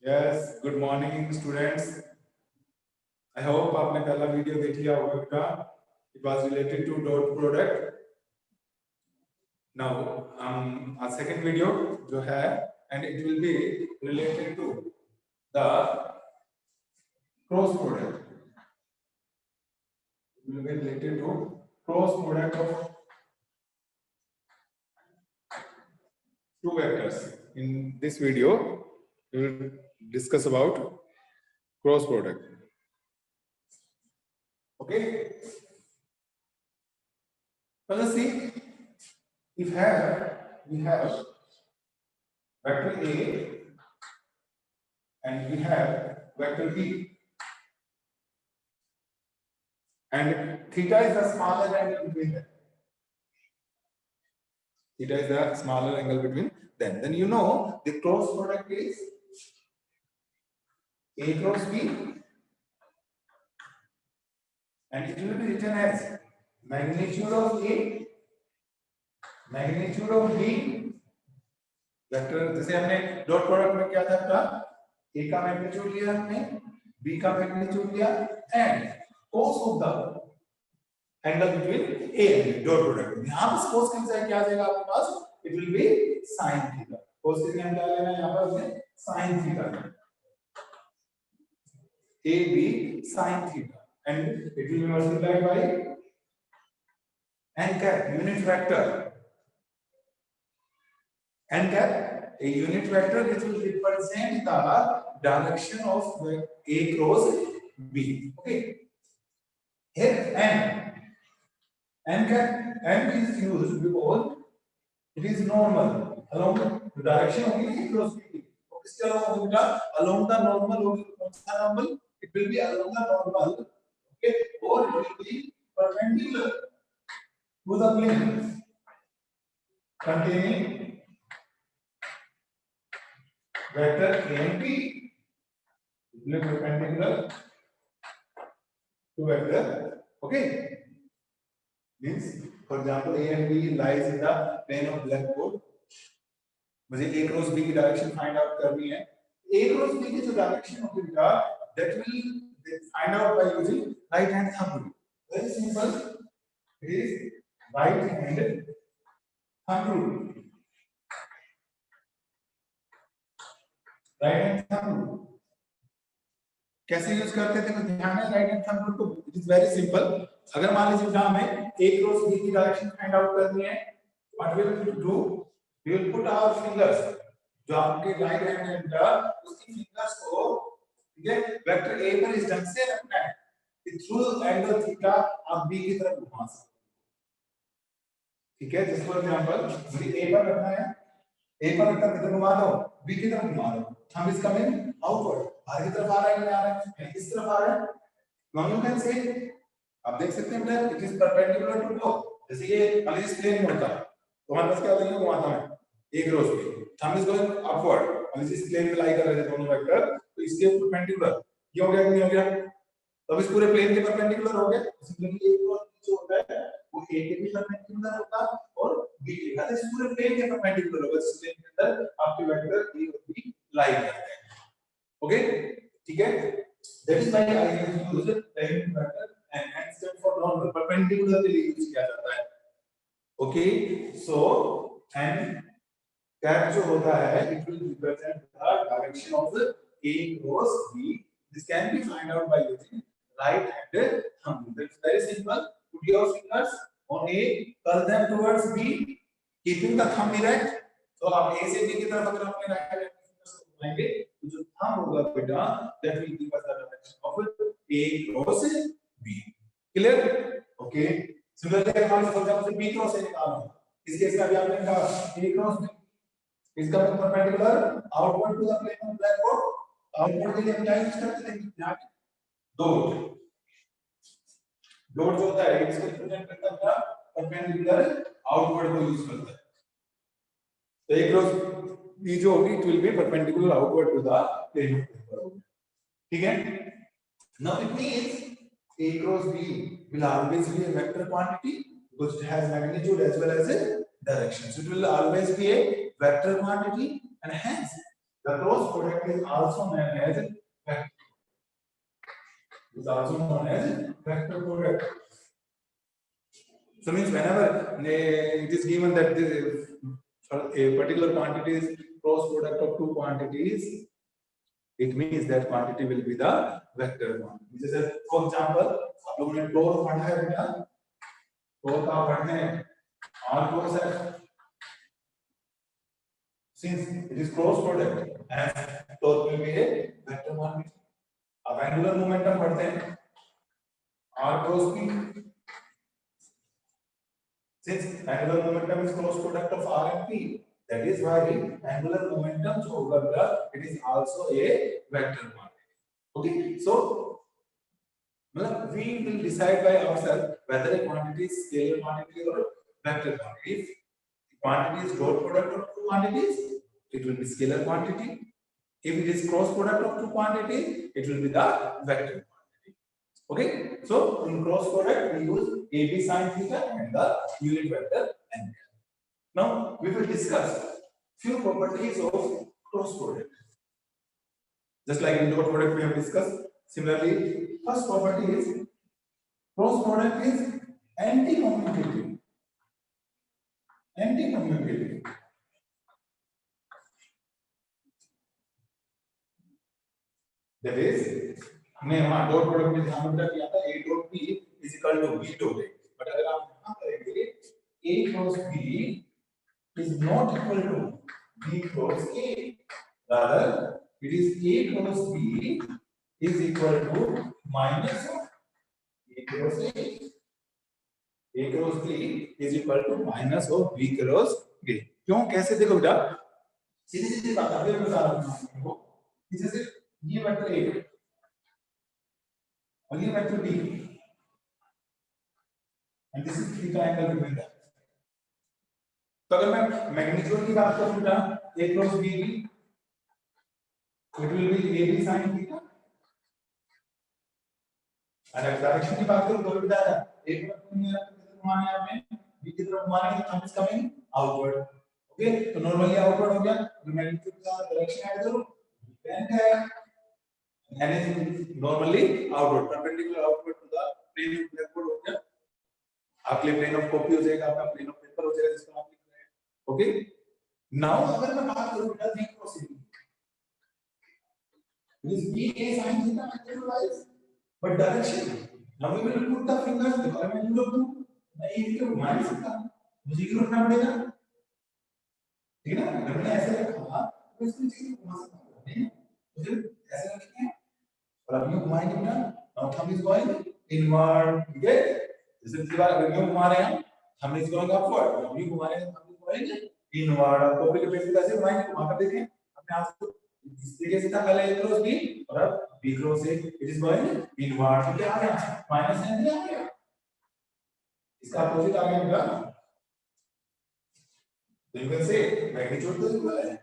Yes good morning students I hope आपने पहला video देख लिया होगा बेटा it was related to dot product now our second video जो है and it will be related to the cross product it will be related to cross product of two vectors in this video we will discuss about cross product. Okay, so let's see if we have vector A and we have vector B and theta is the smaller angle between them. Theta is the smaller angle between them. Then you know the cross product is A cross B and it will be written as magnitude of A magnitude of B vector जैसे हमने dot product में क्या था A का magnitude लिया हमने B का magnitude लिया and cos of the angle between A and dot product यहां पर cos कैंसिल क्या आ जाएगा आपके पास it will be sin theta cos के लिए हम क्या लेना है यहां पर हमने sin theta A B sin theta and it will be multiplied by n cap unit vector n cap a unit vector which will represent the direction of A cross B. Okay, here n cap n is used because it is normal along the direction of A cross B. इसके अलावा होगा along the normal होगी कौन सा normal it will be along the normal. Okay, or it will be perpendicular to the plane containing vector A and B. It will be perpendicular to vector. Okay, means for example A and B lies in the plane of blackboard. मुझे A cross B की direction find out करनी है. A cross B की जो direction होगी बेटा that will find out by using right hand thumb rule. Very simple. It is right hand thumb rule. Right hand thumb rule. कैसे use करते थे तो ध्यान है राइट हैंड थंब रूल को इट इज वेरी सिंपल. अगर मान लीजिए एग्जाम में A क्रॉस B की डायरेक्शन फाइंड आउट करनी है what will do we will put our fingers जो आपके राइट हैंड है बेटा उसकी फिंगर्स को ठीक है वेक्टर A पर इस ढंग से रखना है कि थ्रू एंगल थीटा आप B की तरफ घुमा सकते. ठीक है, जैसे फॉर एग्जांपल मुझे A पर रखना है A पर रखकर किधर घुमा दो B की तरफ घुमा दो. थंब इज कमिंग आउटवर्ड बाहर की तरफ आ रहा है कि नहीं आ रहा है इस तरफ आ रहा है. नाउ यू कैन से आप देख सकते हैं बेटा it is perpendicular to both. जैसे ये मान लीजिए प्लेन में होता है तो हमारे पास क्या होता है घुमाता है A cross B thumb is going upward मान लीजिए इस प्लेन पे लाई कर रहे थे दोनों वेक्टर तो इसके परपेंडिकुलर ये हो गया कि नहीं हो गया. तो इस पूरे प्लेन के परपेंडिकुलर हो गया. सिमिलरली A क्रॉस B जो होता है वो A के भी परपेंडिकुलर होता है और B के मतलब इस पूरे प्लेन के परपेंडिकुलर होगा जिस प्लेन के अंदर आपके वेक्टर A और B लाई करते हैं. ओके ठीक है, that is why I have used plane vector and n stand for normal perpendicular के लिए यूज किया जाता है. ओके सो n कैप जो होता है it will represent the direction of A cross B. This can be find out by using right hand thumb. That's very simple. Put your fingers on A, curl them towards B, keeping the thumb erect. So आप A से B की तरफ अगर अपने right hand fingers को घुमाएंगे तो जो thumb होगा बेटा that will give us the direction of A cross B. Clear? Okay. Similarly अगर मान लो for example B cross A निकालना है इस केस में अभी आपने कहा A cross B इसका perpendicular outward to the plane of blackboard. outward के लिए हम क्या यूज करते हैं यहाँ डॉट डॉट जो होता है इसको रिप्रेजेंट करता है परपेंडिकुलर आउटवर्ड को यूज करता है. तो एक क्रॉस B जो होगी it will be perpendicular outward to the plane of paper. ठीक है, now it means A cross B will always be a vector quantity because it has magnitude as well as a direction. So it will always be a vector quantity and hence The cross product is also known as vector. Is also known as vector product. So means whenever it is given that for a particular quantity is cross product of two quantities, it means that quantity will be the vector quantity. जैसे for example, आप लोगों ने torr पढ़ा है बेटा, torr का पढ़ने R cross है. Since it is cross product, and torque will be a vector quantity. अब angular momentum पढ़ते हैं R cross P. Since angular momentum is cross product of R and P, that is why angular momentum जो होगा it is also a vector quantity. Okay, so we will decide by ourselves whether a quantity is scalar quantity or vector quantity. If the quantity is dot product of two quantities, it will be scalar quantity. If it is cross product of two quantities, it will be the vector quantity. Okay, so in cross product we use AB sin theta and the unit vector n. Now we will discuss few properties of cross product. Just like in dot product we have discussed. Similarly, first property is cross product is anti-commutative. Anti-commutative. That is, हमने वहाँ dot product में ध्यान रखा किया था a dot b is equal to b dot a. But अगर आप यहाँ करेंगे a cross b is not equal to b cross a. Rather, it is a cross b is equal to minus of a cross a. A cross b is equal to minus of b cross a. क्यों कैसे देखो बेटा सीधी सीधी बात अभी मैं बता रहा हूँ आपको जैसे ये वेक्टर a और ये vector b and this is theta angle between them. तो अगर मैं मैग्नीट्यूड की बात करूं बेटा a cross b की it will be ab sin theta. और अगर डायरेक्शन की बात करूं तो बेटा a तरफ घुमाने आपने b की तरफ घुमाने तो thumb is coming outward. Okay तो नॉर्मली आउटवर्ड हो गया तो मैग्नीट्यूड का डायरेक्शन ऐड करो पेन है and is normally outward perpendicular outward to the plane of blackboard हो गया. आपके लिए प्लेन ऑफ कॉपी हो जाएगा आपका प्लेन ऑफ पेपर हो जाएगा जिसको आप लिख रहे हैं. ओके नाउ अगर मैं बात करूं बेटा b cross a this b a sin theta materialize but direction now we will put the fingers the मैं इन लोग मैं ये तो घुमा नहीं सकता मुझे क्यों रखना पड़ेगा ठीक है ना अगर मैंने ऐसे रखा तो इसको चीज घुमा सकता हूं नहीं मुझे ऐसे रखना है और अब ये घुमाएंगे बेटा now thumb is going inward ठीक है जैसे दीवार अगर यूं घुमा रहे हैं thumb is going upward जब यूं घुमा रहे हैं thumb is going inward अब कॉपी के पेज पे कैसे घुमाएंगे घुमा कर देखें अपने हाथ को इस तरीके से था पहले a क्रॉस b और अब b cross a it is going inward तो क्या आ गया माइनस साइन आ गया इसका अपोजिट आ गया बेटा तो यू कैन से मैग्नीट्यूड तो इक्वल है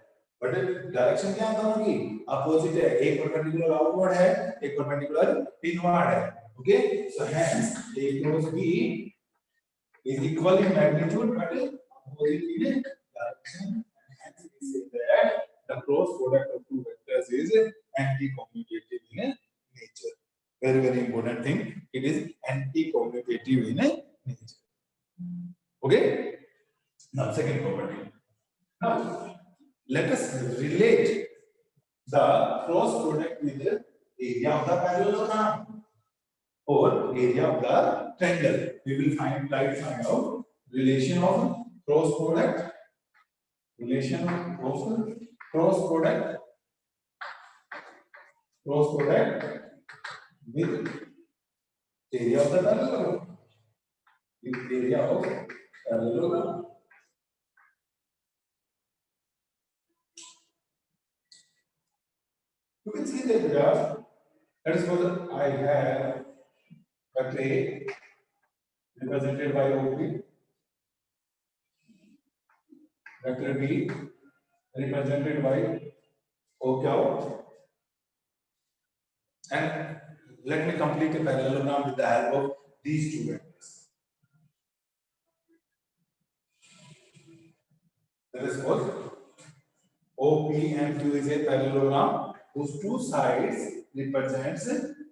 बट डायरेक्शन क्या है दोनों की अपोजिट है एक परपेंडिकुलर आउटवर्ड है एक परपेंडिकुलर इनवर्ड है okay so hence a cross b is equal in magnitude but opposite in direction and hence we say that the cross product of two vectors is anti-commutative in nature. Very important thing. It is anti-commutative in nature. Okay. Now second property. Now let us relate the cross product with the area of the parallelogram or area of the triangle. We will find out relation of cross product. Relation of cross product with area of the parallelogram. With area of parallelogram. You can see the graph. That is what I have vector A represented by OP. Vector B represented by OQ. And let me complete a parallelogram with the help of these two vectors. That is called OP OPMQ is a parallelogram whose two sides represents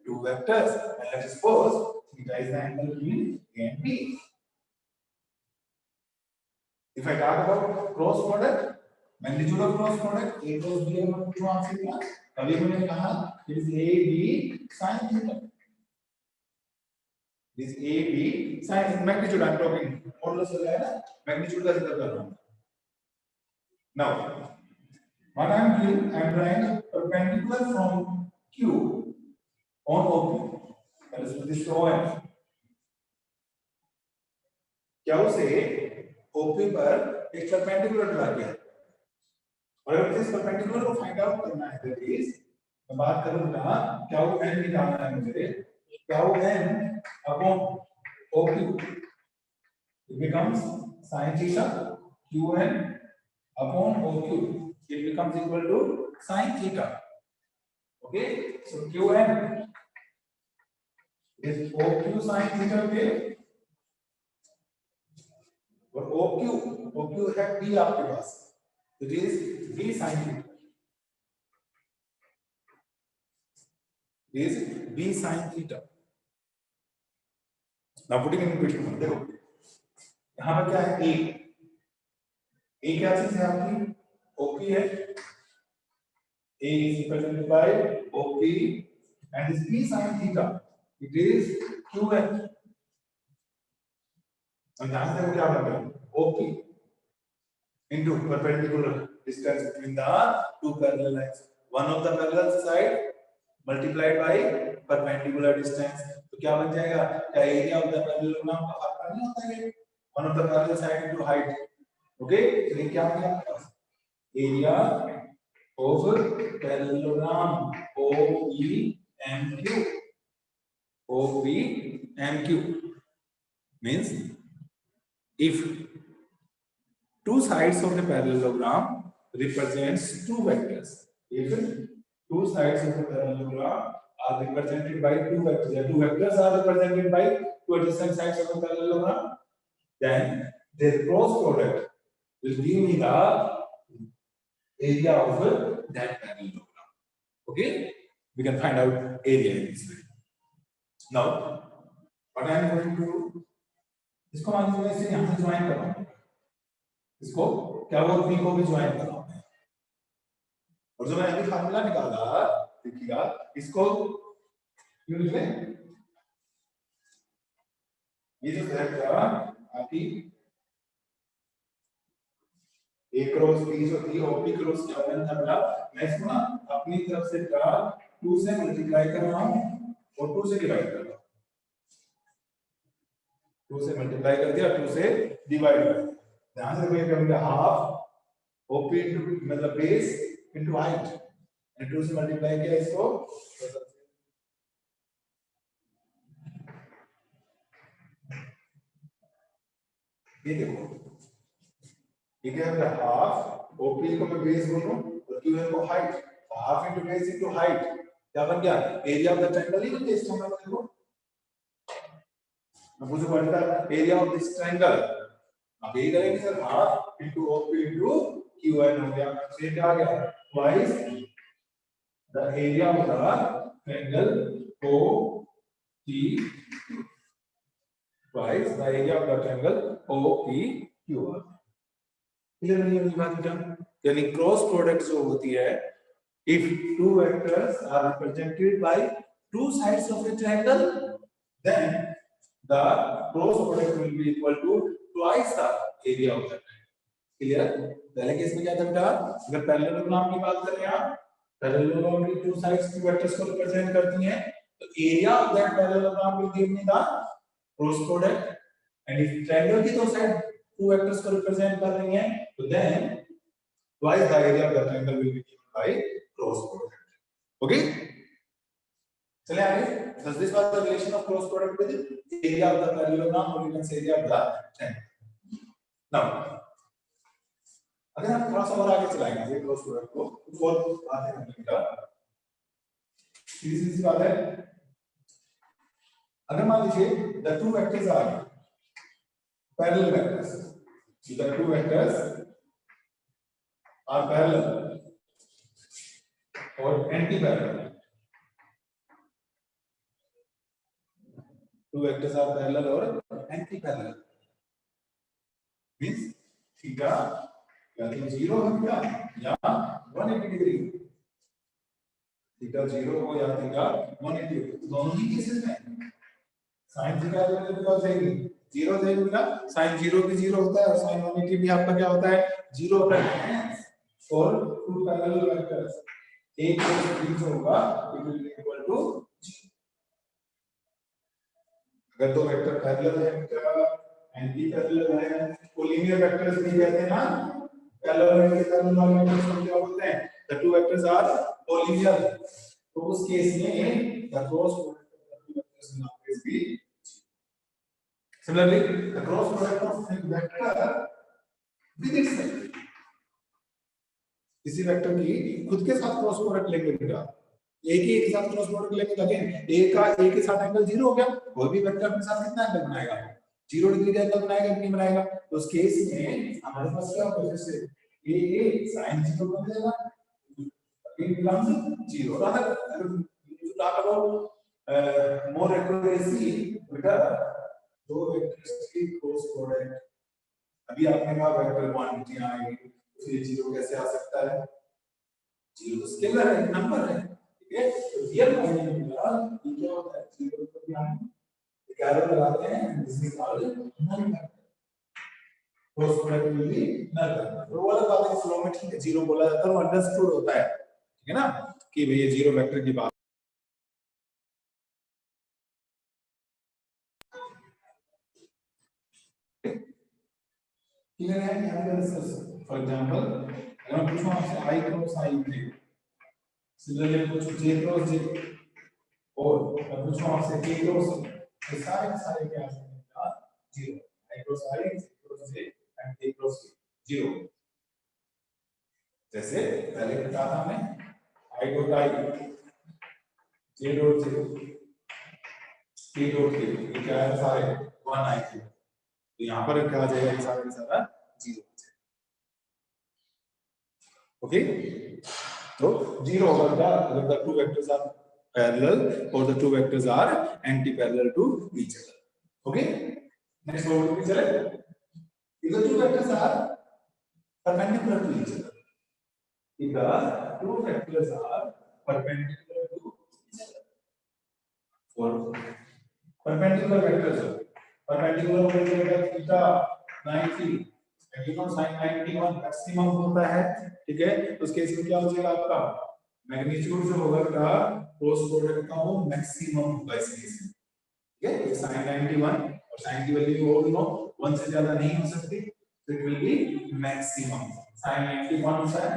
two vectors. And let us suppose theta is the angle between A and B. If I talk about cross product, magnitude of cross product, A cross B हम लोग क्यों answer किया? तभी मैंने कहा it is AB sin theta. This AB sin magnitude I'm talking. Modulus हो जाएगा magnitude का जिक्र कर रहा हूँ. Now, what I'm doing, I'm drawing perpendicular from Q on OP. That is this OM. Q से OP पर एक perpendicular ड्रा किया. और अगर इस perpendicular को फाइंड आउट करना है that is, मैं बात करूँगा QN निकालना है मुझे. QN upon OP. It becomes sin theta. QN upon OQ. It becomes equal to sin theta. Okay, so QN is OQ sin theta. Okay, और OQ है B आपके पास, it is B sin theta. Is B sin theta. Now putting in equation, देखो यहाँ पर क्या है A क्या चीज है आपकी OP है. A is represented by OP and this B sin theta it is QN. और यहाँ से क्या बन गया OP into perpendicular distance between the two parallel lines. One of the parallel side multiplied by perpendicular distance. तो क्या बन जाएगा? क्या area of the parallelogram का फर्क नहीं होता है? One of the parallel side into height. Okay? तो ये क्या हो गया? Area of parallelogram OPMQ. OPMQ means if two sides of the parallelogram represents two vectors. If two sides of the parallelogram are represented by two vectors, the two vectors are represented by two adjacent sides of the parallelogram, then their cross product will give me the area of that parallelogram. Okay, we can find out area in this way. Now, what I am going to do, इसको मान लीजिए मैं इसे यहाँ से join कर रहा हूँ. इसको क्या वो B को भी ज्वाइन कर रहा हूँ. और जो मैंने अभी फार्मूला निकाला देखिएगा इसको क्यों लिखे ये जो वेक्टर आपकी A क्रॉस B जो थी OP क्रॉस क्या बनता है मैं इसको ना अपनी तरफ से 2 से मल्टीप्लाई कर रहा हूँ और 2 से डिवाइड कर रहा हूँ. 2 से मल्टीप्लाई कर दिया 2 से डिवाइड कर दिया. ध्यान से देखिए क्या हाफ OP इनटू मतलब बेस into height and 2 से मल्टीप्लाई किया इसको ये देखो ये क्या है हाफ OP को मैं बेस बोलूं और QN को height. Half into base into height क्या बन गया area of the triangle. He base हम लोग देखो मैं पूछो बनता एरिया ऑफ दिस ट्रायंगल. अब ये करेंगे sir half into OP into QN हो गया. तो ये क्या आ गया twice the area of the triangle OPQ. Twice the area of the triangle OPQ. Clear नहीं है बात बेटा? यानी क्रॉस प्रोडक्ट जो होती है if two vectors are represented by two sides of a triangle then the cross product will be equal to twice the area of the triangle. Clear? पहले case में क्या था बेटा? अगर पैरेललोग्राम की बात करें आप पैरेललोग्राम की टू साइड्स की वेक्टर्स को रिप्रेजेंट करती हैं तो area of that parallelogram will give me the cross product. And if triangle की दो साइड टू वेक्टर्स को रिप्रेजेंट कर रही हैं तो then twice the area of the triangle will be given by cross product. Okay चलिए आगे. Thus this was the relation of cross product with area of the parallelogram or you can say area of the triangle. Now अगर हम थोड़ा सा और आगे चलाएंगे ये क्रॉस प्रोडक्ट को कुछ और बातें करने की सीधी सी बात है. अगर मान लीजिए the two vectors are parallel vectors. The two vectors are parallel और anti parallel. Two vectors are parallel और एंटी पैरेलल मींस थीटा या तो 0 हो थीटा या 180 डिग्री, थीटा 0 हो या थीटा 180 डिग्री। दोनों ही केसेस में sin थीटा क्या जाएगी 0 जाएगी ना, sin 0 भी 0 होता है और sin 180 भी आपका क्या होता है 0 होता है। और टू पैरेलल वेक्टर्स एक बीच होगा it will be equal to 0। अगर दो वेक्टर पैरेलल है एंटी पैरेलल है वो लीनियर वेक्टर्स भी कहते हैं ना, पैरेलल एंटी पैरेलल वाले वेक्टर्स क्या बोलते हैं the two vectors are collinear. तो उस केस में the cross product of the two vectors will always be similarly the cross product of a vector with itself, किसी वेक्टर की खुद के साथ क्रॉस प्रोडक्ट लेंगे बेटा, एक ही के साथ क्रॉस प्रोडक्ट लेंगे तो अगेन ए के साथ एंगल 0 हो गया, कोई भी वेक्टर अपने साथ कितना एंगल बनाएगा 0 डिग्री का एंगल बनाएगा कि नहीं बनाएगा। तो उस केस में हमारे पास क्या होगा जैसे ए sin 0 बन जाएगा it becomes 0 rather you talk about more accuracy बेटा दो वेक्टर्स की क्रॉस प्रोडक्ट। अभी आपने कहा वेक्टर क्वांटिटी आएगी तो ये 0 कैसे आ सकता है, 0 तो स्केलर है नंबर है, ठीक है। तो रियल मायने में ये क्या होता है 0 को भी हम एक एरो लगाते हैं this is called null vector, cross product will be null vector. वो वाला बात है फ्लो में ठीक है 0 बोला जाता है वो अंडरस्टूड होता है, ठीक है ना कि भई ये 0 वेक्टर की बात क्लियर है। यहाँ पे डिस्कस फॉर एग्जांपल अगर मैं पूछूं आपसे i cross i j, similarly पूछूं j क्रॉस j और मैं पूछूं आपसे k क्रॉस ये सारे क्या आ सकते हैं 0, i cross i j cross j and k cross k 0। जैसे पहले बताया था हमने i dot i j dot j k dot k ये क्या है सारे 1 i q, तो यहाँ पर क्या आ जाएगा ये सारा 0 ओके। तो 0 होगा क्या अगर the two vectors are parallel और the two vectors are anti parallel to each other. Okay next word पे चले if the two vectors are perpendicular to each other, if the two vectors are perpendicular to each other, for perpendicular vectors perpendicular होगा theta 90 maximum sin 91 maximum होता है, ठीक है। उस case में क्या हो जाएगा आपका मैग्नीट्यूड जो होगा का क्रॉस प्रोडक्ट का वो मैक्सिमम होगा इस केस में, ठीक है। sin 91 और sin की वैल्यू और नो 1 से ज्यादा नहीं हो सकती तो it will B maximum sin 91 होता है।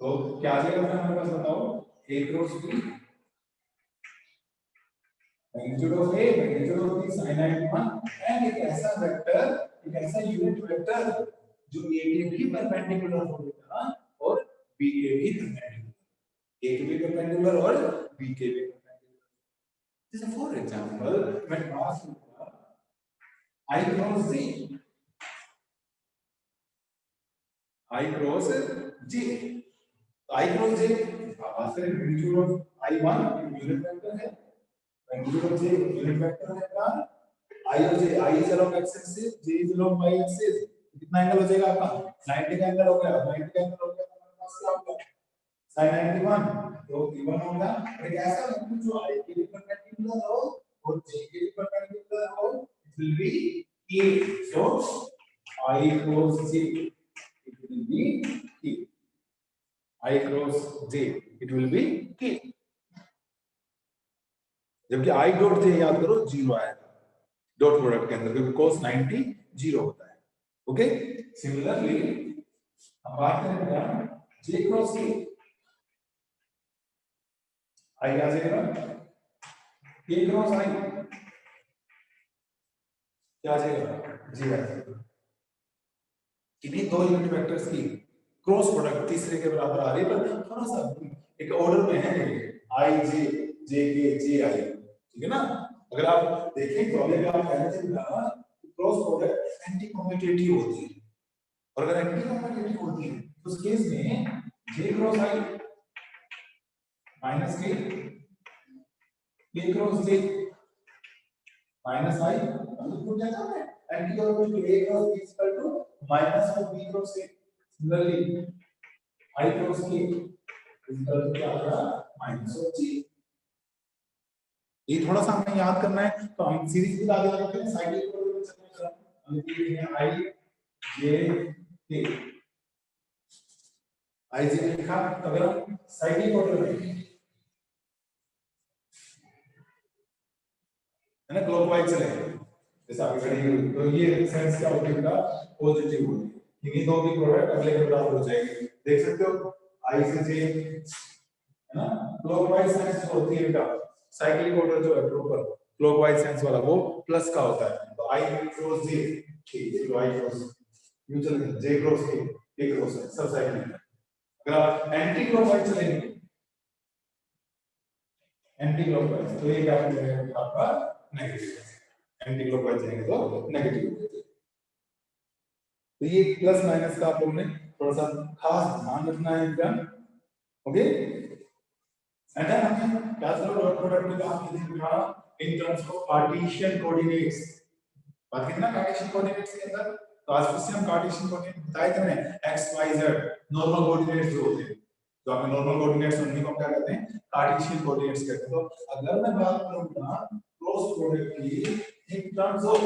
तो क्या आ जाएगा हमारे पास बताओ a cross b magnitude of a magnitude of b sin 91 and एक ऐसा वेक्टर एक ऐसा यूनिट वेक्टर जो a के भी परपेंडिकुलर होगा और b के भी परपेंडिकुलर, a के भी परपेंडिकुलर और b के भी परपेंडिकुलर। जैसे फॉर एग्जांपल मैं पास लूंगा i cross j i cross j i cross j आवाज से magnitude of i1 unit vector है, magnitude of j unit vector है का i और j i is along x axis j is along y axis कितना angle हो जाएगा आपका 90 का एंगल हो गया, 90 का एंगल हो गया तो हमारे पास क्या होगा sin 91 तो e1 होगा। और एक ऐसा वेक्टर जो i के भी परपेंडिकुलर हो और j के भी परपेंडिकुलर हो it will B k, so i cross j it will be k, i cross j it will be k, जबकि i डॉट j याद करो 0 आएगा डॉट प्रोडक्ट के अंदर क्योंकि cos 90 0 होता है। ओके सिमिलरली हम बात करेंगे j क्रॉस k i आ जाएगा k क्रॉस i क्या आ जाएगा j आ जाएगा। किन्हीं दो यूनिट वेक्टर्स की क्रॉस प्रोडक्ट तीसरे के बराबर आ रही है पर थोड़ा सा एक ऑर्डर में है i j j k j i, ठीक है ना। अगर आप देखें तो अगर आप पहले से क्रॉस प्रोडक्ट एंटी कम्यूटेटिव होती है, और अगर एंटी कॉम्पिटिटिव होती है तो उस केस में j cross i minus k cross j minus i मतलब टूट जाता है anti competitive a cross b equal to minus of b cross a similarly i cross k equal to क्या होगा माइनस ऑफ j। ये थोड़ा सा हमें याद करना है तो हम सीरीज भी लगा देते हैं साइड इक्वेशन हम लिखते हैं i j k i j लिखा तो अगर हम साइड इक्वेशन है ना क्लॉकवाइज चले जैसे अभी खड़ी हुई तो ये सेंस क्या होगी बेटा पॉजिटिव होगी इन्हीं दो की प्रोडक्ट अगले के बराबर हो जाएगी देख सकते हो i से j है ना क्लॉकवाइज सेंस जो होती है बेटा साइक्लिक ऑर्डर जो है प्रॉपर क्लॉकवाइज सेंस वाला वो प्लस का होता है तो i क्रॉस j ठीक है तो i cross mutual j cross k cross सब साइक्लिक अगर आप एंटी क्लॉकवाइज चलेंगे एंटी क्लॉकवाइज तो ये क्या हो जाएगा आपका नेगेटिव एंटी क्लॉकवाइज जाएंगे तो नेगेटिव तो ये प्लस माइनस का आप लोगों ने थोड़ा सा खास ध्यान रखना है इनका ओके एंड देन हमें क्या चलो डॉट प्रोडक्ट में आप लिख रहा in terms of Cartesian coordinates बात कितना कार्टेशियन कोऑर्डिनेट्स के अंदर तो आज फिर से हम कार्टेशियन कोऑर्डिनेट बताए थे मैंने x y z normal coordinates जो होते हैं तो आपने नॉर्मल कोऑर्डिनेट्स उन्हीं को हम क्या कहते हैं कार्टेशियन कोऑर्डिनेट्स कहते हैं तो अगर मैं बात करूंगा क्रॉस प्रोडक्ट की in terms of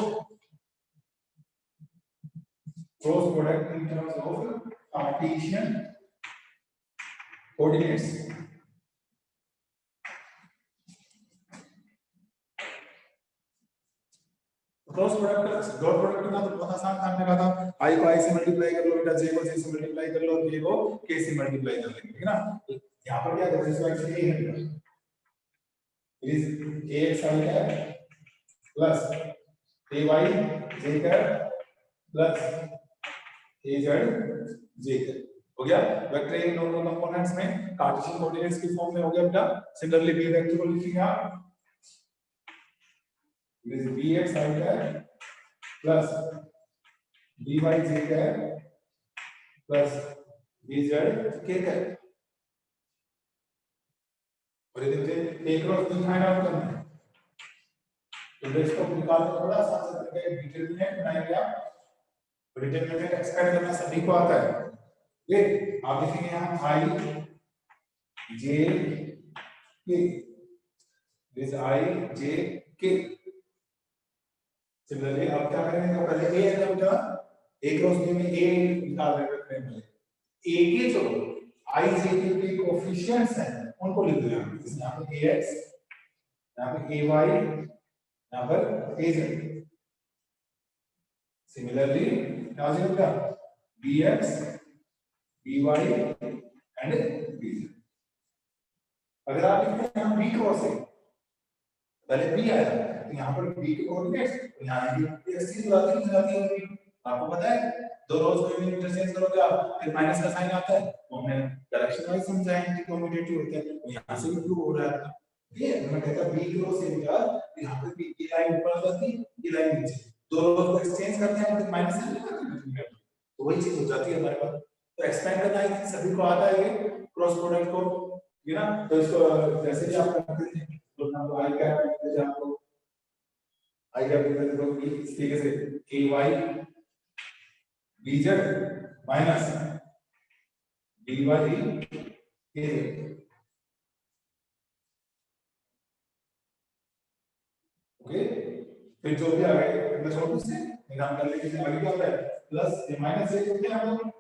cross product in terms of Cartesian coordinates cross product dot product का तो बहुत आसान था हमने कहा था i को i से मल्टीप्लाई कर लो बेटा j को j से मल्टीप्लाई कर लो और k को k से मल्टीप्लाई कर लेंगे ठीक है ना यहां पर क्या है इसका x a है is ax i cap plus ay j cap plus az j cap हो गया वेक्टर इन दोनों कंपोनेंट्स में कार्टेशियन कोऑर्डिनेट्स की फॉर्म में हो गया बेटा सिमिलरली b वेक्टर को लिखेंगे आप it is bx i cap plus by j cap plus bz k cap और यदि मुझे a cross b find out करना है तो इसको निकालना थोड़ा सा करके डिटरमिनेंट बनाएंगे आप डिटरमिनेंट एक्सपेंड करना सभी को आता है ये आप लिखेंगे यहां i j k this i j k similarly अब क्या करेंगे तो पहले a है बेटा a क्रॉस b में a निकाल रहे हैं पहले a के जो i j के कोएफिशिएंट्स हैं उनको लिख दो यहां पे ax यहां पे ay यहां पर az सिमिलरली क्या हो जाएगा bx by एंड bz अगर आप लिखते हैं b क्रॉस है पहले b आया तो यहाँ पर b के कोऑर्डिनेट्स यहाँ भी x की जाती है आपको पता है दो रोज को भी इंटरचेंज करोगे आप फिर माइनस का साइन आता है तो हमने डायरेक्शन वाइज समझा है एंटी कम्यूटेटिव होते हैं तो यहाँ से भी प्रूव हो रहा है ठीक है मैं कहता b क्रॉस है बेटा यहाँ पे b की लाइन ऊपर जाती है ये लाइन नीचे दो रोज को एक्सचेंज करते हैं तो माइनस से तो वही चीज हो जाती है हमारे पास तो एक्सपेंड करना है सभी को आता है ये क्रॉस प्रोडक्ट को ये ना तो इसको जैसे भी आप करते हैं तो हम आई कैप जैसे आपको आई कैप देखो कि इस तरीके से ay bz minus dy az okay फिर जो भी आ गए मैं छोड़ से निकाल कर लेके आगे क्या होता है प्लस ए माइनस ए कितने आ गए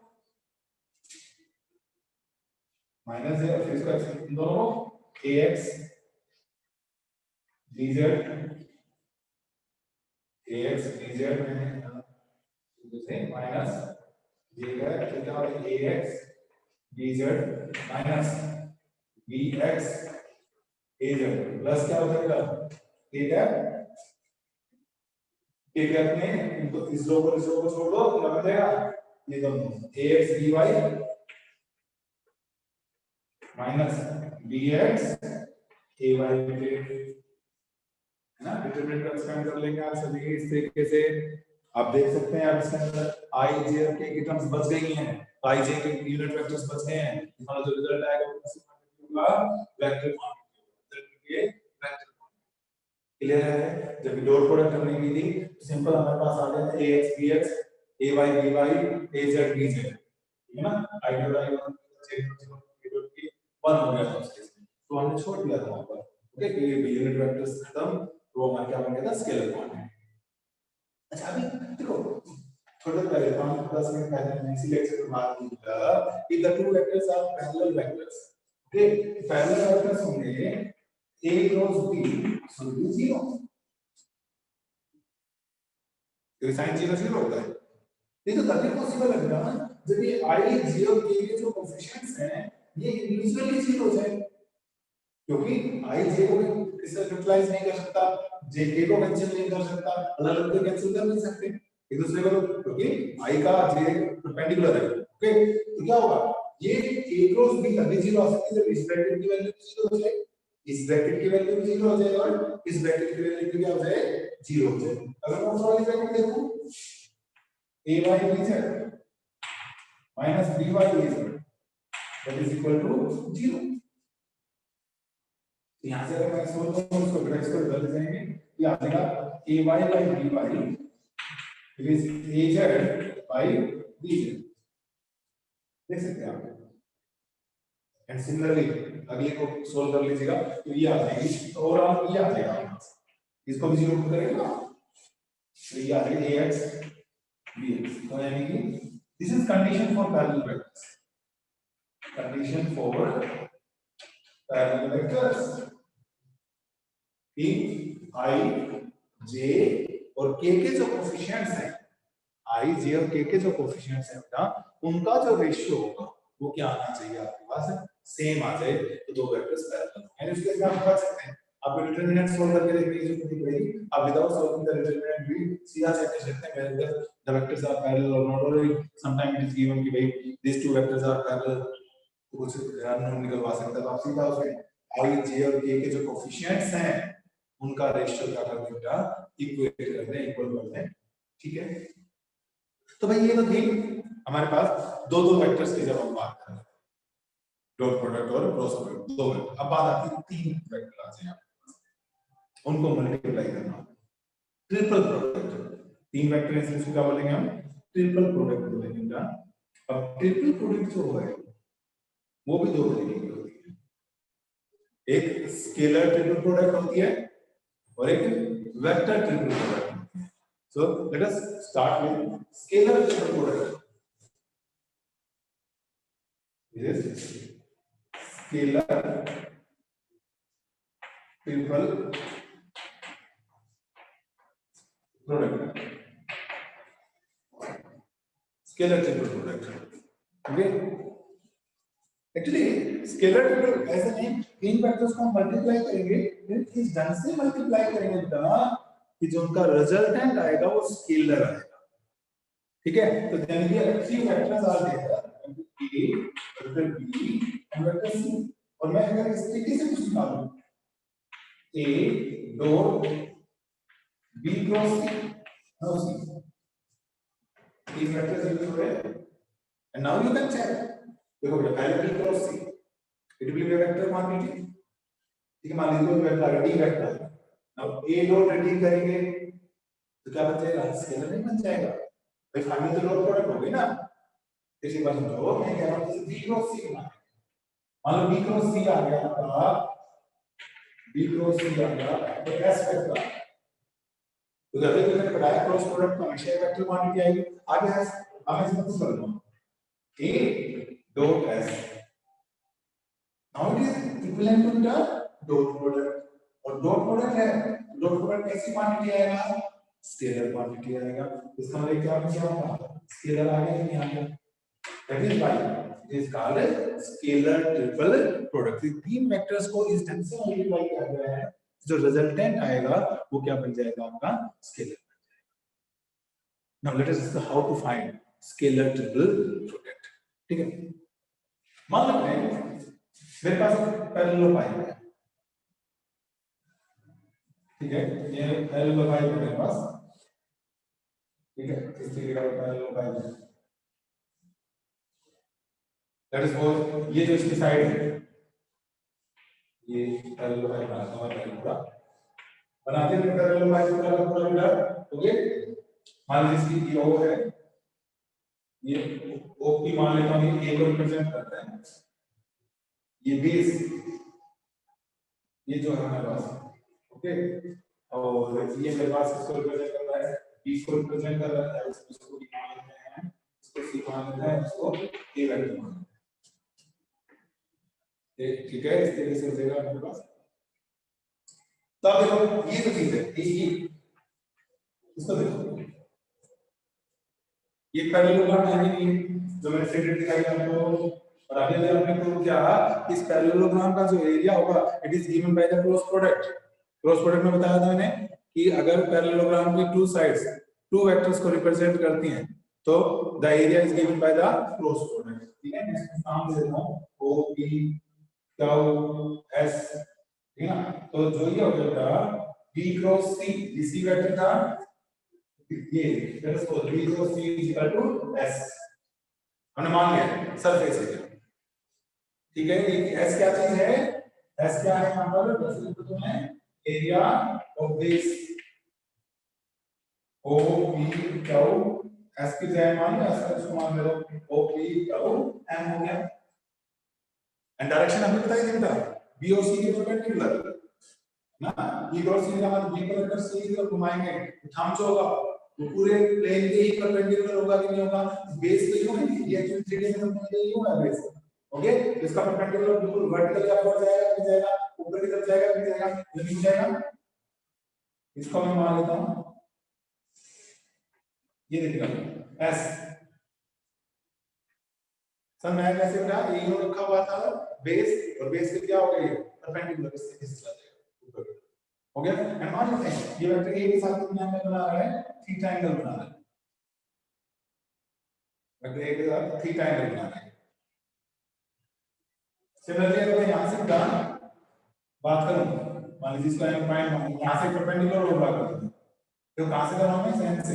माइनस है और फिर इसका इन दोनों ax dz ax dz में जैसे माइनस j का क्या होता है ax dz minus bx az plus क्या हो जाएगा a कैप में तो इस रो को छोड़ दो तो लग जाएगा ये दोनों ax dy minus bx ay है ना डिटरमिनेंट का एक्सपेंड कर लेंगे आप सभी इस तरीके से आप देख सकते हैं अब इसके अंदर आई जे और के की टर्म्स बच गई हैं, आई जे के यूनिट वेक्टर्स बच गए हैं। हमारा जो रिजल्ट आएगा वो किस क्वांटिटी होगा, वेक्टर क्वांटिटी होगा। वेक्टर क्लियर है। जब डॉट प्रोडक्ट हमने की थी तो सिंपल हमारे पास आ गया था ax bx ay by az bz, ठीक है ना। I dot I one dot की 1 हो गया था उसके, तो हमने छोड़ दिया था वहां पर। ओके, तो ये यूनिट वेक्टर्स खत्म, तो हमारा क्या बन गया था, स्केलर क्वांटिटी। अच्छा अभी देखो, थोड़ा पहले 5-10 मिनट पहले हमने इसी लेक्चर में बात की था कि the two vectors are parallel vectors. Okay, parallel vectors होंगे a cross b should be 0, तो साइन 0 0 होता है। ये तो तभी पॉसिबल है ना जब ये i j और k के जो कोएफिशिएंट्स हैं ये इंडिविजुअली 0 हो जाए, क्योंकि i j को किसी से यूटिलाइज नहीं कर सकता, j k को कैंसिल नहीं कर सकता, अलग अलग कैंसिल कर नहीं सकते एक दूसरे को, क्योंकि i का j परपेंडिकुलर है। ओके, तो क्या होगा, ये a क्रॉस b तभी 0 आ सकती है जब इस ब्रैकेट की वैल्यू 0 हो जाए, इस ब्रैकेट की वैल्यू भी 0 हो जाए और इस ब्रैकेट की वैल्यू भी क्या हो जाए, 0 हो जाए। अगर मैं वाली ब्रैकेट देखूं a by bz minus b by az that is equal to 0। यहां से अगर मैं सोल्व करूं उसको ब्रैकेट को बदल जाएंगे, ये आ जाएगा a y by b y it is az by bz, देख सकते हैं आप। एंड सिमिलरली अगले को सोल्व कर लीजिएगा तो ये आ जाएगी, तो ओवरऑल ये आ जाएगा, इसको भी 0 करेंगे ना, तो ये आ जाएगा ax bx, तो यानी कि this is condition for parallel vectors, condition for parallel vectors कि i j और k के जो कोएफिशिएंट्स हैं, i j और k के जो कोएफिशिएंट्स हैं बेटा, उनका जो रेशियो होगा वो क्या आना चाहिए आपके पास, सेम आ जाए, तो दो वेक्टर्स पैरेलल हैं। इसके लिए आप कर सकते हैं, आप डिटरमिनेंट सोल्व करके देखने की जरूरत नहीं पड़ेगी, आप विदाउट सॉल्विंग द डिटरमिनेंट भी सीधा चेक कर सकते हैं whether the vectors are parallel or not, or sometimes it is given कि भाई these two vectors are parallel, तो कुछ अननोन निकलवा सकता है, तो आप सीधा उसमें i j और k के जो कोएफिशिएंट्स हैं उनका रेशियो क्या कर देगा, इक्वेट कर दें, इक्वल कर दें, ठीक है। तो भाई ये तो थी हमारे पास दो दो वेक्टर्स की जब हम बात कर रहे हैं, डॉट प्रोडक्ट और क्रॉस प्रोडक्ट, दो वेक्टर। अब बात आती है तीन वेक्टर आ जाए, उनको मल्टीप्लाई करना, ट्रिपल प्रोडक्ट। तीन वेक्टर है इसलिए क्या बोलेंगे हम, ट्रिपल प्रोडक्ट बोलेंगे ना। अब ट्रिपल प्रोडक्ट जो है वो भी दो तरीके की होती है, एक स्केलर ट्रिपल प्रोडक्ट होती है और एक वेक्टर ट्रिपल प्रोडक्ट होती है। So let us start with scalar triple product. This scalar triple product, scalar triple product, okay। Actually scalar triple ऐसा नहीं, तीन वेक्टर्स को हम मल्टीप्लाई करेंगे, फिर इस ढंग से मल्टीप्लाई करेंगे बेटा कि जो उनका रिजल्टेंट आएगा वो स्केलर आएगा, ठीक है। तो यानी कि अगर three vectors are there a vector b and vector c, और मैं अगर इस तरीके से कुछ निकालूं a dot b cross c, now see these vectors use हो रहे हैं, and now you can check, देखो बेटा पहले b cross c it will be a vector quantity, ठीक है। मान लीजिए कोई वेक्टर d वेक्टर, अब a डॉट d करेंगे तो क्या बन जाएगा, स्केलर नहीं बन जाएगा भाई, फाइनली तो डॉट प्रोडक्ट हो गई ना। इसी बात समझो, मैं कह रहा हूं जैसे b क्रॉस c बना, मान लो b क्रॉस c आ गया आपका, b क्रॉस c आ गया तो s वेक्टर, तो जैसे कि मैंने बताया क्रॉस प्रोडक्ट का हमेशा वेक्टर क्वांटिटी आएगी। आगे है अब मैं इसमें कुछ कर लूंगा a dot s, now it is equivalent to the dot product, और डॉट प्रोडक्ट है, डॉट प्रोडक्ट कैसी क्वांटिटी आएगा, स्केलर क्वांटिटी आएगा। इसका मतलब क्या होगा, स्केलर आ गया नहीं आ गया, that is why it is called scalar triple product. तीन वेक्टर्स को इस ढंग से मल्टीप्लाई किया गया है, जो रिजल्टेंट आएगा वो क्या बन जाएगा, आपका scalar. Now let us discuss how to find scalar triple product, ठीक है। मान लेते हैं मेरे पास पैरेलल पाइप है, ठीक है, ये पैरेलल पाइप है मेरे पास, ठीक है, इस थ्री का पैरेललोग्राम दैट इज फोर। ये जो इसकी साइड है ये पैरेललोग्राम पूरा बना दिया पैरेललोग्राम पूरा का पूरा मिला। ओके, मान लीजिए इसकी ओ है, ये ओपी मान लेता हूँ ये ए को रिप्रेजेंट करता है, ये बेस ये जो है हमारे पास। ओके, और ये मेरे पास इसको रिप्रेजेंट कर रहा है, बी को रिप्रेजेंट कर रहा है, इसको डी मान लेते हैं, इसको सी मान लेते हैं, इसको ए वैल्यू मान लेते हैं। ठीक है, इस तरीके से हो जाएगा हमारे पास। तब देखो ये जो चीज है ये इसको देखो, ये पैरेललोग्राम है नहीं जो मैंने स्टेटेड दिखाई आपको, और अभी अगर आपने प्रूव किया इस पैरेललोग्राम का जो एरिया होगा it is given by the cross product. Cross product में बताया था मैंने कि अगर पैरेललोग्राम की टू साइड्स टू वेक्टर्स को रिप्रेजेंट करती हैं तो the area is given by the cross product. ठीक है, मैं इसको नाम दे देता हूं ओ पी क्यू एस, ठीक है ना। तो जो ये हो जाएगा बी क्रॉस सी, इसी वेक्टर का ये let's suppose b cross c is equal to s, हमने मान लिया सरफेस एरिया। ठीक है, ये s क्या चीज है, s क्या है यहां पर, तो है area of base o p q s की जगह मान लो s का इसको मान लो o p q m हो गया। एंड डायरेक्शन हमें पता ही नहीं था b और c के परपेंडिकुलर ना, b क्रॉस c का मतलब b पर c की तरफ घुमाएंगे थंब जो होगा वो पूरे प्लेन के ही परपेंडिकुलर होगा कि नहीं होगा, बेस पे क्यों है ये एक्चुअली 3D में हमने ये क्यों है बेस। ओके, इसका परपेंडिकुलर बिल्कुल वर्टिकली अपवर्ड जाएगा कि जाएगा, ऊपर की तरफ जाएगा कि जाएगा, नीचे जाएगा। इसको मैं मान लेता हूं ये देखिएगा एस सर मैं कैसे बेटा ये यूं रखा हुआ था बेस, और बेस पे क्या हो गया परपेंडिकुलर इससे चला जाएगा ऊपर। हो गया, एंड मान लेते हैं ये वेक्टर ए के साथ दुनिया में बना रहा है थीटा एंगल बना रहा है, वेक्टर ए के साथ थीटा एंगल बना रहा है। सिमिलरली अगर मैं यहां से बात करूं, मान लीजिए इसका पॉइंट यहां से परपेंडिकुलर और बात करते हैं तो कहां से कर रहा हूं मैं सेंस से।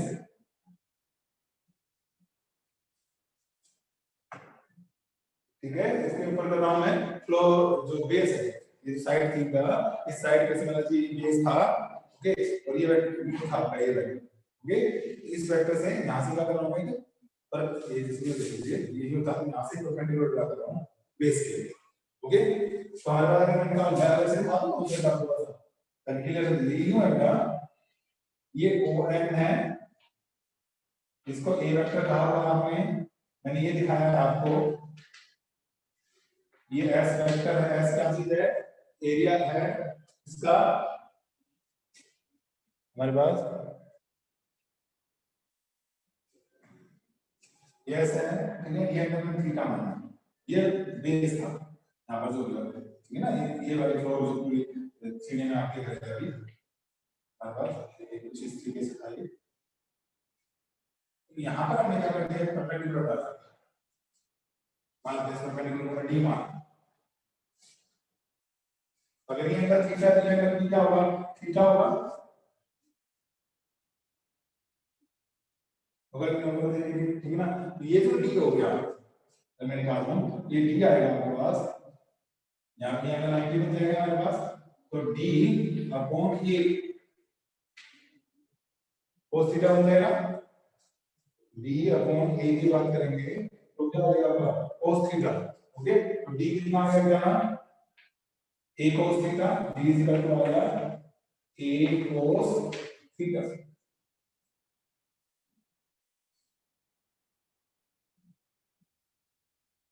ठीक है, इसके ऊपर कर रहा हूं मैं फ्लोर जो बेस है ये साइड थी का, इस साइड पे सिमिलरली बेस था। ओके, और ये वेक्टर था ये वेक्टर। ओके, इस वेक्टर से यहां से क्या कर रहा हूं मैं, पर ये जिसमें देख लीजिए ये जो था यहां से परपेंडिकुलर ड्रा कर रहा हूं बेस के लिए। ओके, तो हमारे पास अगर इनका बैलेंस से था तो मुझे क्या हुआ था कैलकुलेशन ली हूं बेटा, ये OM है, इसको ए वेक्टर कहा हुआ आपने, मैंने ये दिखाया है आपको, ये S वेक्टर है, S क्या चीज है, एरिया है इसका हमारे पास, ये S है, ठीक है, ये हमने थीटा माना, ये बेस था यहां पर जो ठीक है ना, ये वाली फ्लोर जो पूरी सीढ़ी में आपके घर है अभी हमारे पास ये कुछ इस तरीके से था। ये यहां पर हमने क्या कर दिया परपेंडिकुलर डाल दिया, मान लीजिए इसमें परपेंडिकुलर का डी मान, अगर ये एंगल थीटा है तो ये एंगल क्या होगा, थीटा होगा। अगर ठीक है ना, तो ये जो डी हो गया तो मैं निकालता हूं ये डी आएगा हमारे पास, यहां पे एंगल 90 बन जाएगा हमारे पास, तो डी अपॉन ए cos थीटा बन जाएगा, डी अपॉन ए की बात करेंगे तो क्या हो जाएगा cos थीटा। ओके, तो डी कितना आ गया a cos theta, d is equal to आ गया a cos थीटा।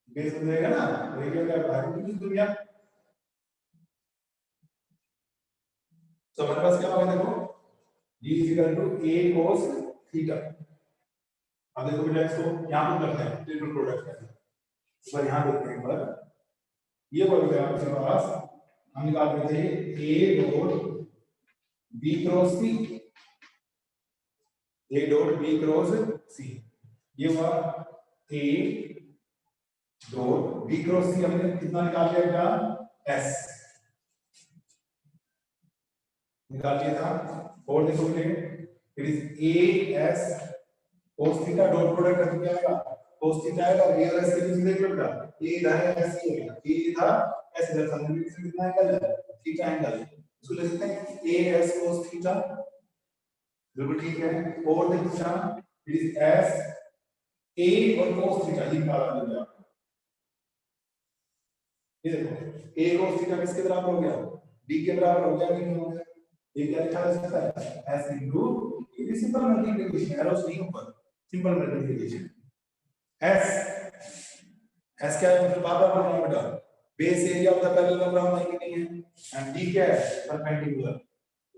बेस हो जाएगा ना, रेडियन का भाग की दुनिया। तो हमारे पास क्या होगा देखो d is equal to a cos theta. अब देखो बेटा इसको यहां पर करते हैं ट्रिपल प्रोडक्ट करते हैं, एक बार यहां देखते हैं, एक बार ये बोल गया आपके पास हम निकाल रहे थे a dot b cross c, a dot b cross c, ये हुआ a dot b cross c, हमने कितना निकाल लिया बेटा s निकाल लिया था, और देखो बेटे it is a s cos theta dot product करके क्या आएगा cos थीटा आएगा और ये वाला सीरीज देख लो बेटा ये इधर है ऐसे है ये इधर ऐसे इधर समझ से कितना एंगल है थीटा एंगल इसको लिख सकते हैं a s cos थीटा बिल्कुल ठीक है और देखो इट इज s a और cos थीटा ये निकाला मैंने ये देखो a cos थीटा किसके बराबर हो गया b के बराबर हो गया कि नहीं हो गया ये क्या लिखा जा सकता है s इनटू ये सिंपल मल्टीप्लिकेशन एरोस नहीं ऊपर सिंपल मल्टीप्लिकेशन s क्या है मतलब बार-बार बोल रहा हूं बेटा base area of the parallelogram है कि नहीं है एंड d क्या है perpendicular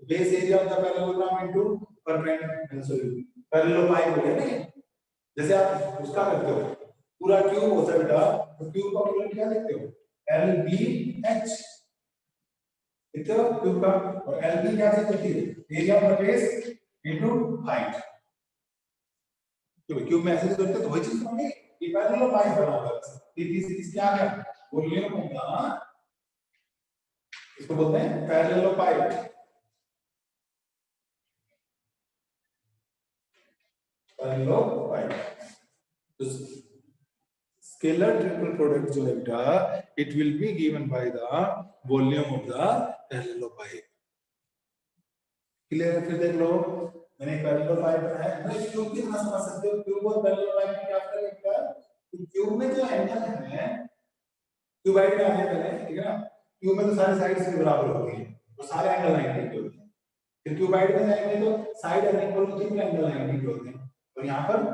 base area of the parallelogram into perpendicular sorry parallelepiped हो गया नहीं जैसे आप उसका करते हो पूरा क्यूब होता है बेटा तो क्यूब का मतलब क्या लिखते हो LBH लिखते हो क्यूब का और LB क्या से होती है area of the base into height तो क्यूब में ऐसे करते तो वही चीज होगी ये पैरेललोपाइड बना होगा ये इस क्या है वॉल्यूम होगा इसको बोलते हैं पैरेललोपाइड पैरेललोपाइड तो scalar triple product जो है बेटा it will be given by the volume of the parallelopipe clear है फिर देख लो मैंने पैरेललोपाइड बनाया मैं क्यूब कितना समझ सकते हो क्यूब और पैरेललोपाइड में क्या फर्क है बेटा क्यूब में जो एंगल है क्यूबाइड में आने पहले ठीक है ना क्यूब में तो सारे साइड्स के बराबर होती है तो सारे एंगल 90 के होते हैं फिर क्यूबाइड में जाएंगे तो साइड अनइक्वल होती है एंगल 90 के होते हैं और यहां पर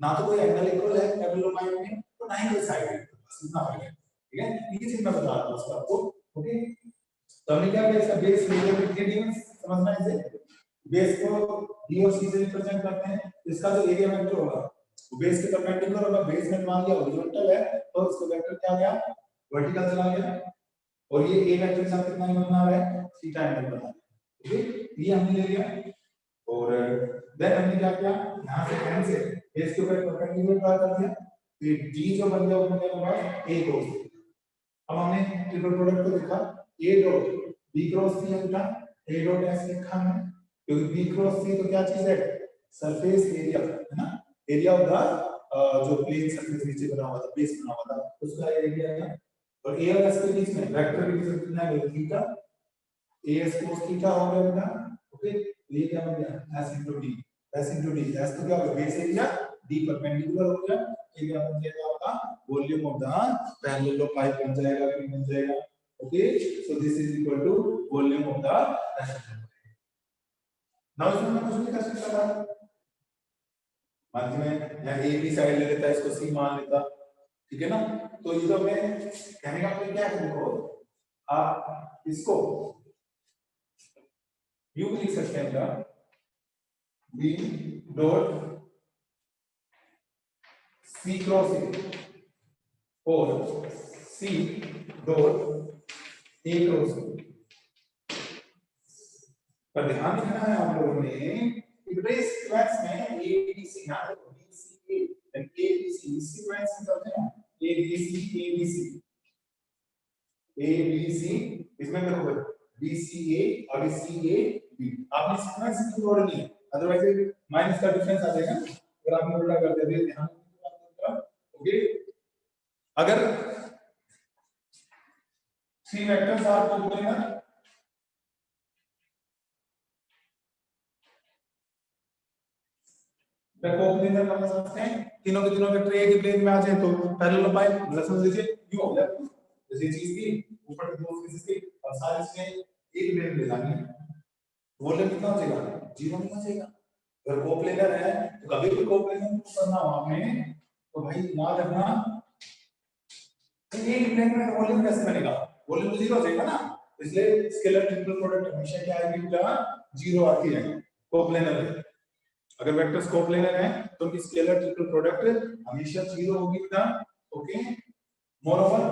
ना तो कोई एंगल इक्वल है पैरेललोपाइड में तो ना ही कोई साइड है बस इतना फर्क है ठीक है ये चीज मैं बता रहा हूं उसका आपको ओके तो हमने क्या किया इसका बेस रिलेटेड गिवन समझना है इसे बेस को d और c से रिप्रेजेंट करते हैं इसका जो एरिया वेक्टर होगा वो बेस के परपेंडिकुलर होगा बेस में मान लिया हॉरिजॉन्टल है तो इसका वेक्टर क्या गया वर्टिकल चला गया और ये a वेक्टर के साथ कितना एंगल बना रहा है थीटा एंगल बना रहा है ओके ये हमने ले लिया और देन हमने क्या किया यहां से n से बेस के ऊपर परपेंडिकुलर ड्रा कर दिया तो ये d जो बन गया वो बन गया हमारा a क्रॉस अब हमने ट्रिपल प्रोडक्ट को देखा a dot b cross c है बेटा a डॉट s लिखा है क्योंकि b क्रॉस c तो क्या चीज है सरफेस एरिया है ना एरिया ऑफ द जो प्लेन सरफेस नीचे बना हुआ था बेस बना हुआ था उसका एरिया है और a और s के बीच में वेक्टर के बीच में कितना है थीटा as cos थीटा हो गया बेटा ओके ये क्या हो गया s d s तो क्या होगा बेस एरिया d परपेंडिकुलर हो गया एरिया बन जाएगा आपका वॉल्यूम ऑफ द पैरेललोपाइड बन जाएगा कि बन जाएगा okay so this is equal to volume of the parallelepiped now इसमें मैं कुछ नहीं कर सकता था मान में या a b साइड ले लेता इसको c मान लेता ठीक है ना तो ये तो मैं कहने का मतलब क्या है देखो आप इसको यू लिख सकते हैं क्या b dot c cross a और c dot a cross a पर ध्यान रखना है आप लोगों ने इस सीक्वेंस में a b c यहां पर b c a and a b c इस सीक्वेंस में चलते हैं a b c a b c a b c इसमें देखो b c a और c a b आपने सीक्वेंस की जोड़ नहीं है अदरवाइज माइनस का डिफरेंस आ जाएगा अगर आपने उल्टा कर दिया ध्यान ओके अगर 3 वेक्टर्स आपको बोलेगा कोप्लेनर का समझते हैं तीनों के तीनों वेक्टर एक ही प्लेन में आ जाए तो पैरेललोपाइड मतलब समझ लीजिए यू हो गया जैसे चीज की ऊपर की दो फेसेस की और सारे इसमें एक प्लेन में जानी है वॉल्यूम कितना हो जाएगा जीरो नहीं हो जाएगा अगर कोप्लेनर है तो कभी भी कोप्लेनर को करना हो आपने तो भाई याद रखना एक प्लेन में वॉल्यूम कैसे बनेगा वॉल्यूम जीरो हो जाएगा ना इसलिए स्केलर ट्रिपल प्रोडक्ट हमेशा क्या आएगी बेटा जीरो आती है कोप्लेनर में अगर वेक्टर्स कोप्लेनर है तो उनकी स्केलर ट्रिपल प्रोडक्ट हमेशा जीरो होगी बेटा ओके मोरओवर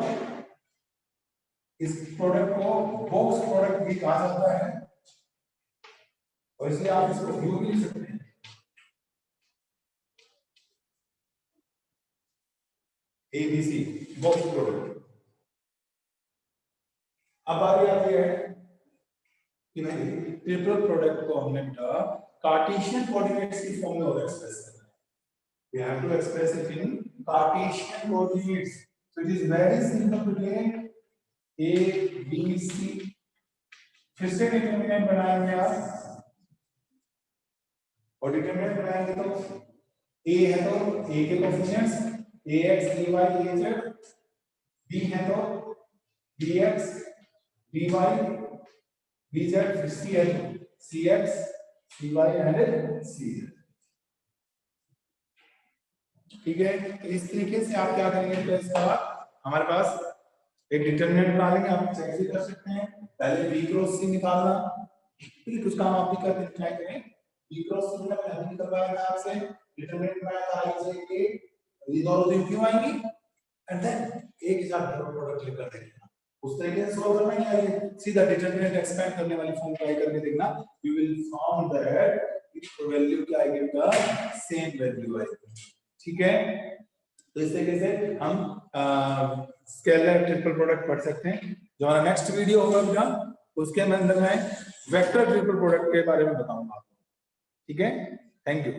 इस प्रोडक्ट को बॉक्स प्रोडक्ट भी कहा जाता है और इसलिए आप इसको यू भी लिख सकते हैं एबीसी बॉक्स प्रोडक्ट अब बारी आती है कि नहीं ट्रिपल प्रोडक्ट को हमने बेटा कार्टेशियन कोऑर्डिनेट्स की फॉर्म में और एक्सप्रेस करना है we have to express it in Cartesian coordinates. So it is very simple to take A B C, फिर से डिटरमिनेंट बनाएंगे आप, और डिटरमिनेंट बनाएंगे तो A है तो A के coefficients ax ay az, B है तो bx by bz, C है तो cx cy एंड cz। ठीक है, इस तरीके से आप क्या करेंगे, तो इसका हमारे पास एक डिटरमिनेंट बना लेंगे, आप चेक भी कर सकते हैं। पहले b क्रॉस c निकालना, ठीक है, कुछ काम आप भी करके ट्राई करें। b क्रॉस c का मैंने निकलवाया था आपसे, डिटरमिनेंट बनाया था i से a, ये दोनों दिन क्यों आएंगी, एंड देन a के साथ डॉट प्रोडक्ट लेकर देखना, उस तरीके से सॉल्व करना है। सीधा डिटरमिनेंट एक्सपेंड करने वाली फॉर्म ट्राई करके देखना, you will found that it's value क्या आएगी, का सेम वैल्यू आएगी। ठीक है, तो इस तरीके से हम स्केलर ट्रिपल प्रोडक्ट पढ़ सकते हैं। जो हमारा नेक्स्ट वीडियो होगा बेटा, उसके अंदर मैं वेक्टर ट्रिपल प्रोडक्ट के बारे में बताऊंगा आपको। ठीक है, थैंक यू।